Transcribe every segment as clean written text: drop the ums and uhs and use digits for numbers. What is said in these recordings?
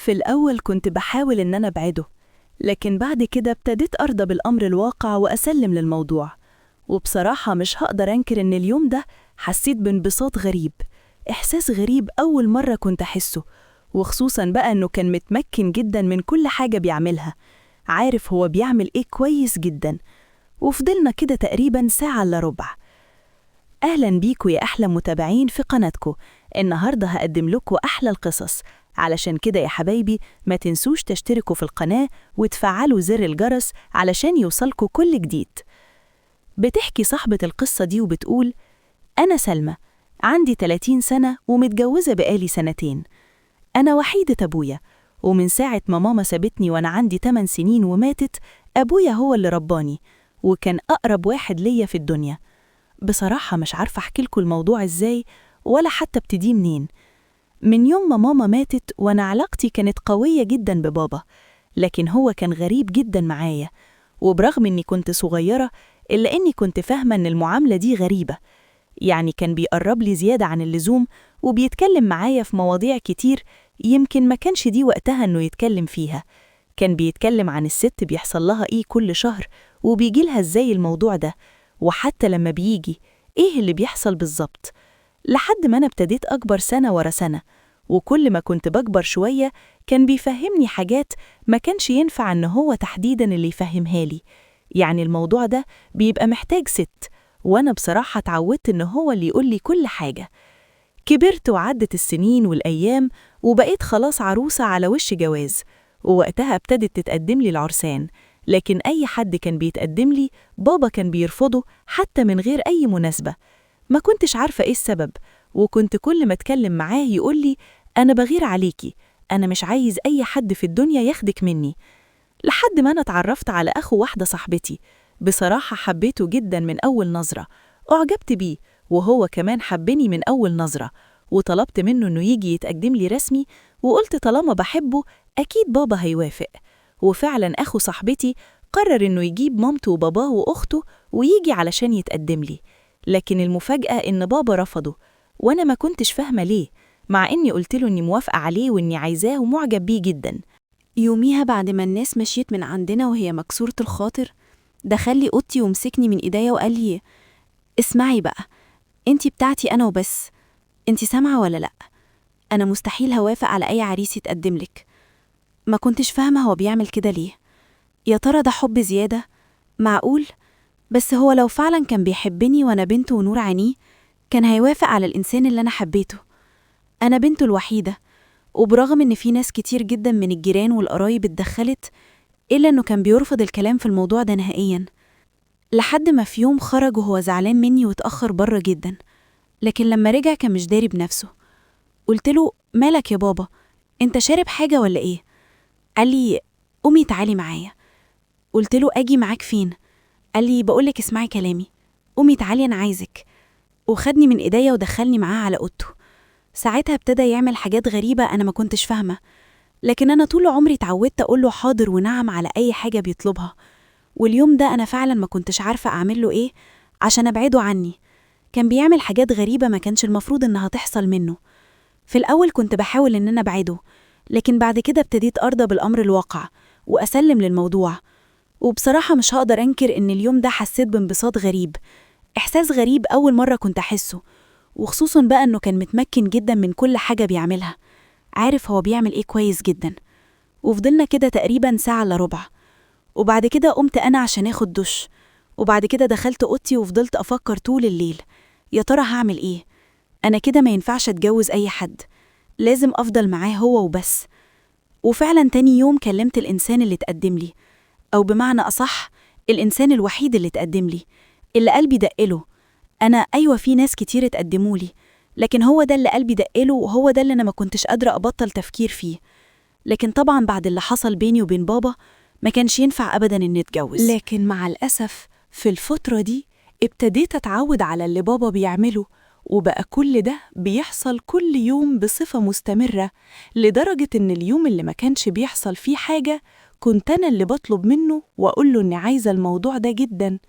في الأول كنت بحاول إن أنا أبعده، لكن بعد كده ابتديت أرضى بالأمر الواقع وأسلم للموضوع. وبصراحة مش هقدر أنكر إن اليوم ده حسيت بانبساط غريب، إحساس غريب أول مرة كنت أحسه، وخصوصاً بقى إنه كان متمكن جداً من كل حاجة بيعملها، عارف هو بيعمل إيه كويس جداً. وفضلنا كده تقريباً ساعة إلا ربع. أهلاً بيكوا يا أحلى متابعين في قناتكوا. النهاردة هقدم لكم أحلى القصص، علشان كده يا حبايبي ما تنسوش تشتركوا في القناة وتفعلوا زر الجرس علشان يوصلكوا كل جديد. بتحكي صاحبة القصة دي وبتقول: أنا سلمى، عندي 30 سنة ومتجوزة بقالي سنتين. أنا وحيدة أبويا، ومن ساعة ما ماما سابتني وأنا عندي 8 سنين وماتت، أبويا هو اللي رباني، وكان أقرب واحد ليا في الدنيا. بصراحة مش عارفة أحكي لكم الموضوع إزاي ولا حتى ابتدي منين. من يوم ما ماما ماتت وأنا علاقتي كانت قوية جدا ببابا، لكن هو كان غريب جدا معايا، وبرغم إني كنت صغيرة إلا إني كنت فاهمة إن المعاملة دي غريبة. يعني كان بيقرب لي زيادة عن اللزوم، وبيتكلم معايا في مواضيع كتير يمكن ما كانش دي وقتها إنه يتكلم فيها. كان بيتكلم عن الست بيحصل لها إيه كل شهر، وبيجيلها إزاي الموضوع ده، وحتى لما بيجي إيه اللي بيحصل بالظبط. لحد ما أنا ابتديت أكبر سنة ورا سنة، وكل ما كنت بكبر شوية كان بيفهمني حاجات ما كانش ينفع إن هو تحديداً اللي يفهمها لي. يعني الموضوع ده بيبقى محتاج ست، وأنا بصراحة اتعودت إن هو اللي يقول لي كل حاجة. كبرت وعدت السنين والأيام، وبقيت خلاص عروسة على وش جواز، ووقتها ابتدت تتقدم لي العرسان. لكن أي حد كان بيتقدم لي بابا كان بيرفضه حتى من غير أي مناسبة. ما كنتش عارفة إيه السبب، وكنت كل ما أتكلم معاه يقول لي: أنا بغير عليكي، أنا مش عايز أي حد في الدنيا ياخدك مني. لحد ما أنا اتعرفت على أخو واحدة صاحبتي، بصراحة حبيته جدا من أول نظرة، أعجبت بيه، وهو كمان حبني من أول نظرة، وطلبت منه إنه يجي يتقدم لي رسمي، وقلت طالما بحبه أكيد بابا هيوافق. وفعلا أخو صاحبتي قرر إنه يجيب مامته وباباه وأخته ويجي علشان يتقدم لي. لكن المفاجأة إن بابا رفضه، وأنا ما كنتش فاهمة ليه، مع إني قلت له إني موافقة عليه وإني عايزاه ومعجب بيه جدا. يوميها بعد ما الناس مشيت من عندنا وهي مكسورة الخاطر، دخل لي أوضتي ومسكني من إيديا وقال لي: اسمعي بقى، انتي بتاعتي أنا وبس، انتي سامعة ولا لأ؟ أنا مستحيل هوافق على أي عريس يتقدملك. ما كنتش فاهمة هو بيعمل كده ليه. يا ترى ده حب زيادة؟ معقول؟ بس هو لو فعلا كان بيحبني وأنا بنته ونور عينيه، كان هيوافق على الإنسان اللي أنا حبيته. أنا بنته الوحيدة، وبرغم إن في ناس كتير جدا من الجيران والقرايب اتدخلت، إلا إنه كان بيرفض الكلام في الموضوع ده نهائيا. لحد ما في يوم خرج وهو زعلان مني واتأخر بره جدا، لكن لما رجع كان مش داري بنفسه. قلت له: مالك يا بابا؟ انت شارب حاجة ولا ايه؟ قال لي: قومي تعالي معايا. قلت له: اجي معاك فين؟ قال لي: بقولك اسمعي كلامي، قومي تعالي انا عايزك. وخدني من ايديا ودخلني معاه على اوضته. ساعتها ابتدى يعمل حاجات غريبة انا ما كنتش فاهمة، لكن انا طول عمري اتعودت اقول له حاضر ونعم على اي حاجة بيطلبها. واليوم ده انا فعلا ما كنتش عارفة اعمل له ايه عشان ابعده عني. كان بيعمل حاجات غريبة ما كانش المفروض انها تحصل منه. في الأول كنت بحاول إن أنا أبعده، لكن بعد كده ابتديت أرضى بالأمر الواقع وأسلم للموضوع. وبصراحة مش هقدر أنكر إن اليوم ده حسيت بانبساط غريب، إحساس غريب أول مرة كنت أحسه، وخصوصا بقى إنه كان متمكن جدا من كل حاجة بيعملها، عارف هو بيعمل إيه كويس جدا. وفضلنا كده تقريبا ساعة إلا ربع، وبعد كده قمت أنا عشان آخد دش، وبعد كده دخلت أوضتي وفضلت أفكر طول الليل: يا ترى هعمل إيه؟ أنا كده ما ينفعش أتجوز أي حد، لازم أفضل معاه هو وبس. وفعلا تاني يوم كلمت الإنسان اللي تقدم لي، أو بمعنى أصح الإنسان الوحيد اللي تقدم لي، اللي قلبي دقله. أنا أيوة في ناس كتير اتقدموا لي، لكن هو ده اللي قلبي دقله، وهو ده اللي أنا ما كنتش قادرة أبطل تفكير فيه. لكن طبعا بعد اللي حصل بيني وبين بابا ما كانش ينفع أبدا إن نتجوز. لكن مع الأسف في الفترة دي ابتديت أتعود على اللي بابا بيعمله، وبقى كل ده بيحصل كل يوم بصفة مستمرة، لدرجة إن اليوم اللي ما كانش بيحصل فيه حاجة كنت أنا اللي بطلب منه وأقوله إني عايزة الموضوع ده جدا.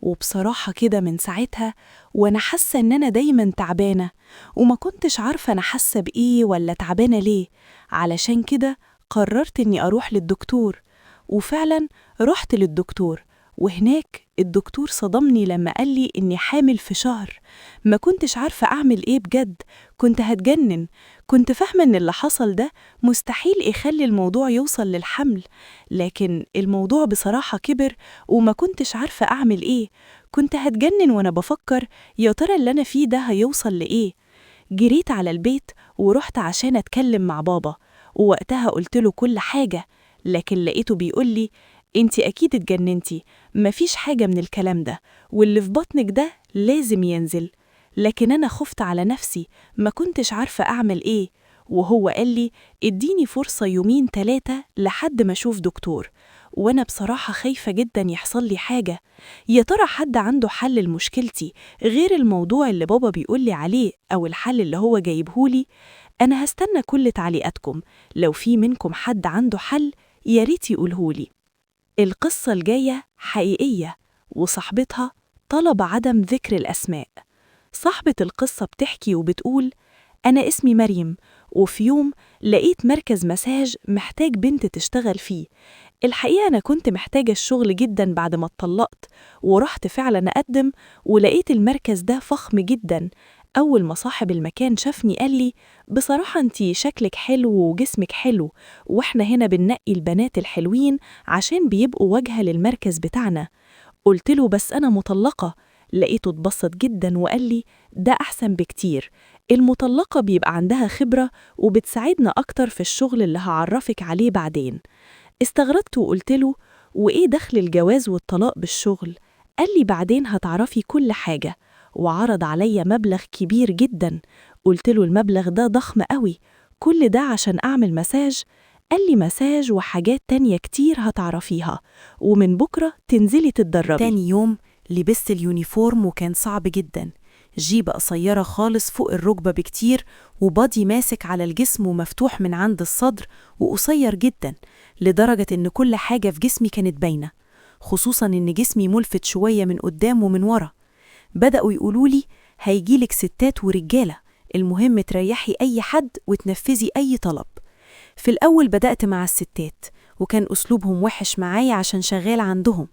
وبصراحة كده من ساعتها وأنا حاسة إن أنا دايما تعبانة، وما كنتش عارفة أنا حاسة بإيه ولا تعبانة ليه. علشان كده قررت إني أروح للدكتور، وفعلا رحت للدكتور، وهناك الدكتور صدمني لما قال لي إني حامل في شهر. ما كنتش عارفة أعمل إيه بجد، كنت هتجنن. كنت فاهمة إن اللي حصل ده مستحيل يخلي الموضوع يوصل للحمل، لكن الموضوع بصراحة كبر وما كنتش عارفة أعمل إيه. كنت هتجنن وأنا بفكر يا ترى اللي أنا فيه ده هيوصل لإيه. جريت على البيت ورحت عشان أتكلم مع بابا، ووقتها قلت له كل حاجة، لكن لقيته بيقول لي انتي أكيد اتجننتي، مفيش حاجة من الكلام ده، واللي في بطنك ده لازم ينزل. لكن أنا خفت على نفسي، ما كنتش عارفة أعمل إيه. وهو قال لي اديني فرصة 2-3 لحد ما أشوف دكتور. وأنا بصراحة خايفة جدا يحصل لي حاجة. يا ترى حد عنده حل لمشكلتي غير الموضوع اللي بابا بيقولي عليه أو الحل اللي هو جايبهولي؟ أنا هستنى كل تعليقاتكم، لو في منكم حد عنده حل ياريت يقولهولي. القصة الجاية حقيقية، وصاحبتها طلب عدم ذكر الأسماء. صاحبة القصة بتحكي وبتقول: أنا اسمي مريم، وفي يوم لقيت مركز مساج محتاج بنت تشتغل فيه. الحقيقة أنا كنت محتاجة الشغل جدا بعد ما اتطلقت، ورحت فعلا أقدم، ولقيت المركز ده فخم جدا. أول ما صاحب المكان شافني قال لي: بصراحة انتي شكلك حلو وجسمك حلو، واحنا هنا بننقي البنات الحلوين عشان بيبقوا واجهة للمركز بتاعنا. قلت له: بس أنا مطلقة. لقيته اتبسط جدا وقال لي: ده أحسن بكتير، المطلقة بيبقى عندها خبرة وبتساعدنا أكتر في الشغل اللي هعرفك عليه بعدين. استغربت وقلت له: وإيه دخل الجواز والطلاق بالشغل؟ قال لي: بعدين هتعرفي كل حاجة. وعرض عليا مبلغ كبير جدا. قلت له: المبلغ ده ضخم قوي، كل ده عشان أعمل مساج؟ قال لي: مساج وحاجات تانية كتير هتعرفيها، ومن بكرة تنزلي تتدربي. تاني يوم لبست اليونيفورم وكان صعب جدا. جيبة قصيرة خالص فوق الركبة بكتير، وبادي ماسك على الجسم ومفتوح من عند الصدر وقصير جدا، لدرجة إن كل حاجة في جسمي كانت باينة، خصوصا إن جسمي ملفت شوية من قدام ومن ورا. بدأوا يقولولي: هيجيلك ستات ورجالة، المهم تريحي أي حد وتنفذي أي طلب. في الأول بدأت مع الستات، وكان أسلوبهم وحش معايا عشان شغال عندهم،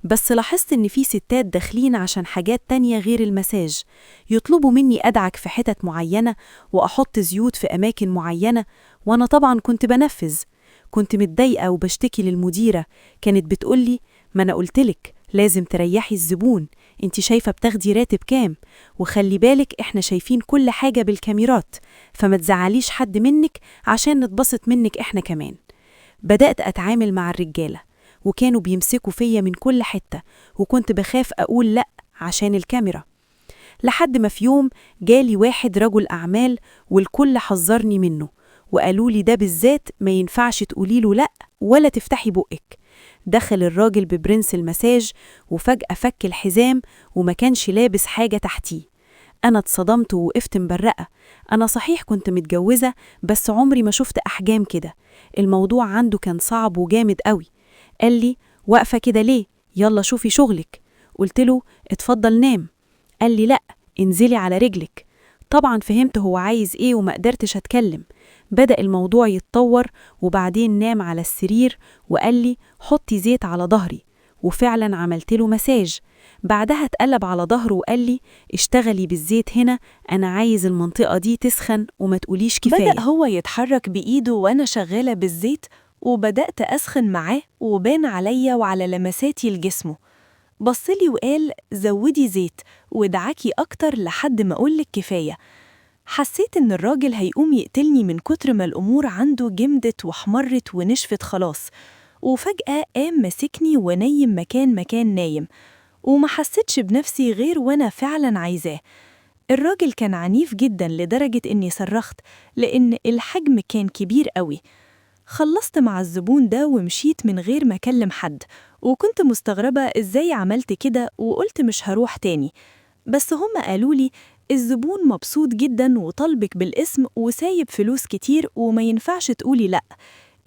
بس لاحظت إن في ستات داخلين عشان حاجات تانية غير المساج، يطلبوا مني أدعك في حتت معينة وأحط زيوت في أماكن معينة، وأنا طبعا كنت بنفذ. كنت متضايقة وبشتكي للمديرة، كانت بتقولي: ما أنا قلتلك لازم تريحي الزبون، انتي شايفة بتاخدي راتب كام، وخلي بالك احنا شايفين كل حاجة بالكاميرات، فما تزعليش حد منك عشان نتبسط منك احنا كمان. بدأت أتعامل مع الرجالة، وكانوا بيمسكوا فيا من كل حتة، وكنت بخاف أقول لأ عشان الكاميرا. لحد ما في يوم جالي واحد رجل أعمال، والكل حذرني منه، وقالوا لي: ده بالذات ما ينفعش تقولي له لأ ولا تفتحي بقك. دخل الراجل ببرنس المساج، وفجأة فك الحزام وما كانش لابس حاجة تحتيه. أنا اتصدمت ووقفت مبرقة. أنا صحيح كنت متجوزة، بس عمري ما شفت أحجام كده. الموضوع عنده كان صعب وجامد قوي. قال لي: واقفة كده ليه؟ يلا شوفي شغلك. قلت له: اتفضل نام. قال لي: لأ، انزلي على رجلك. طبعا فهمت هو عايز ايه وما قدرتش أتكلم. بدأ الموضوع يتطور، وبعدين نام على السرير وقال لي: حطي زيت على ظهري. وفعلا عملت له مساج. بعدها اتقلب على ظهره وقال لي: اشتغلي بالزيت هنا، أنا عايز المنطقة دي تسخن وما تقوليش كفاية. بدأ هو يتحرك بإيده وأنا شغالة بالزيت، وبدأت أسخن معاه وبان عليا وعلى لمساتي لجسمه. بصلي وقال: زودي زيت ودعكي أكتر لحد ما أقولك كفاية. حسيت إن الراجل هيقوم يقتلني من كتر ما الأمور عنده جمدت وحمرت ونشفت خلاص. وفجأة قام مسكني ونيم مكان نايم، وما حسيتش بنفسي غير وأنا فعلا عايزاه. الراجل كان عنيف جدا لدرجة إني صرخت، لأن الحجم كان كبير قوي. خلصت مع الزبون ده ومشيت من غير ما أكلم حد، وكنت مستغربة إزاي عملت كده، وقلت مش هروح تاني. بس هم قالولي: الزبون مبسوط جدا وطلبك بالاسم وسايب فلوس كتير وما ينفعش تقولي لأ،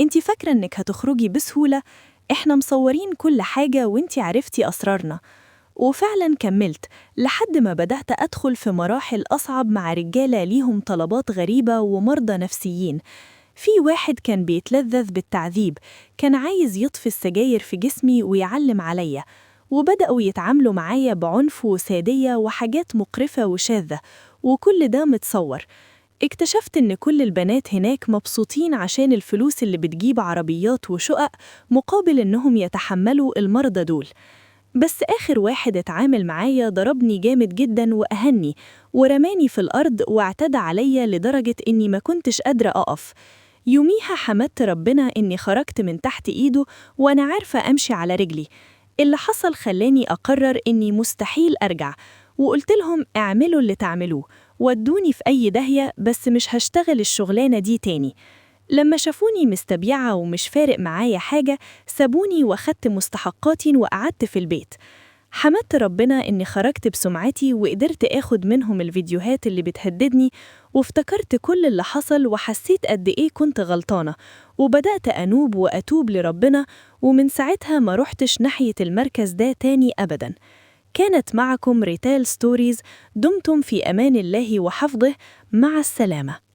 انتي فاكرة إنك هتخرجي بسهولة؟ إحنا مصورين كل حاجة وانتي عرفتي أسرارنا. وفعلا كملت لحد ما بدأت أدخل في مراحل أصعب مع رجالة ليهم طلبات غريبة ومرضى نفسيين. في واحد كان بيتلذذ بالتعذيب، كان عايز يطفي السجاير في جسمي ويعلم عليا، وبدأوا يتعاملوا معايا بعنف وسادية وحاجات مقرفة وشاذة، وكل ده متصور. اكتشفت إن كل البنات هناك مبسوطين عشان الفلوس اللي بتجيب عربيات وشقق مقابل إنهم يتحملوا المرضى دول. بس آخر واحد اتعامل معايا ضربني جامد جدا وأهني ورماني في الأرض واعتدى عليا لدرجة إني ما كنتش قادرة أقف. يوميها حمدت ربنا إني خرجت من تحت إيده وأنا عارفة أمشي على رجلي. اللي حصل خلاني أقرر إني مستحيل أرجع، وقلت لهم اعملوا اللي تعملوه، ودوني في أي داهية، بس مش هشتغل الشغلانة دي تاني. لما شافوني مستبيعة ومش فارق معايا حاجة سابوني وأخدت مستحقاتي وقعدت في البيت. حمدت ربنا إني خرجت بسمعتي وقدرت آخد منهم الفيديوهات اللي بتهددني، وافتكرت كل اللي حصل وحسيت قد إيه كنت غلطانة، وبدأت أنوب وأتوب لربنا، ومن ساعتها ما رحتش ناحية المركز ده تاني أبداً. كانت معكم ريتال ستوريز، دمتم في أمان الله وحفظه، مع السلامة.